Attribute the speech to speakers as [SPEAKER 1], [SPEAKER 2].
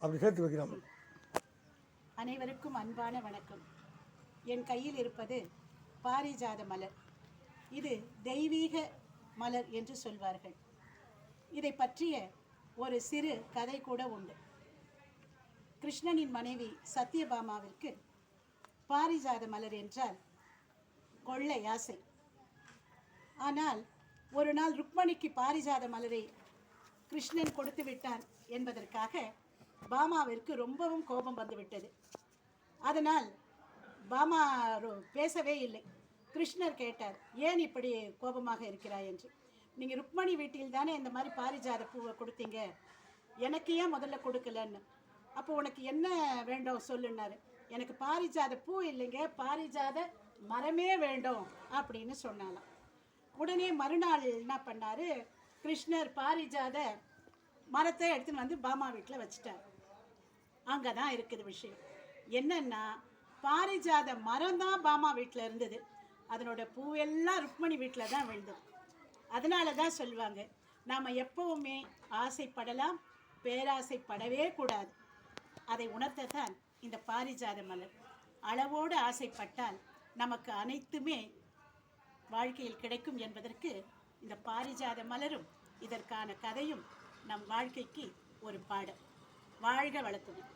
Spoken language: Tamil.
[SPEAKER 1] அப்படி சேர்த்து வைக்கிறோம்.
[SPEAKER 2] அனைவருக்கும் அன்பான வணக்கம். என் கையில் இருப்பது பாரிஜாத மலர். இது தெய்வீக மலர் என்று சொல்வார்கள். இதை பற்றிய ஒரு சிறு கதை கூட உண்டு. கிருஷ்ணனின் மனைவி சத்யபாமாவிற்கு பாரிஜாத மலர் என்றால் கொள்ளை ஆசை. ஆனால் ஒரு நாள் ருக்மணிக்கு பாரிஜாத மலரை கிருஷ்ணன் கொடுத்து விட்டான் என்பதற்காக பாமாவிற்கு ரொம்பவும் கோபம் வந்துவிட்டது. அதனால் பாமா பேசவே இல்லை. கிருஷ்ணர் கேட்டார், ஏன் இப்படி கோபமாக இருக்கிறாய் என்று. நீங்கள் ருக்மணி வீட்டில் தானே இந்த மாதிரி பாரிஜாத பூவை கொடுத்தீங்க, எனக்கு ஏன் முதல்ல கொடுக்கலன்னு. அப்போ உனக்கு என்ன வேண்டும் சொல்லுன்னாரு. எனக்கு பாரிஜாத பூ இல்லைங்க, பாரிஜாத மரமே வேண்டும் அப்படின்னு சொன்னாலாம். உடனே மறுநாள் என்ன பண்ணார், கிருஷ்ணர் பாரிஜாத மரத்தை எடுத்துன்னு வந்து பாமா வீட்டில் வச்சுட்டார். அங்கே தான் இருக்குது விஷயம். என்னன்னா, பாரிஜாத மரம் தான் பாமா வீட்டில் இருந்தது, அதனோட பூவெல்லாம் ருக்மணி வீட்டில் தான் விழுந்தது. அதனால தான் சொல்லுவாங்க, நாம் எப்பவுமே ஆசைப்படலாம், பேராசைப்படவே கூடாது. அதை உணர்த்தத்தான் இந்த பாரிஜாத மலர். அளவோடு ஆசைப்பட்டால் நமக்கு அனைத்துமே வாழ்க்கையில் கிடைக்கும் என்பதற்கு இந்த பாரிஜாத மலரும் இதற்கான கதையும் நம் வாழ்க்கைக்கு ஒரு பாடம். வாழ்க வளத்துடன்.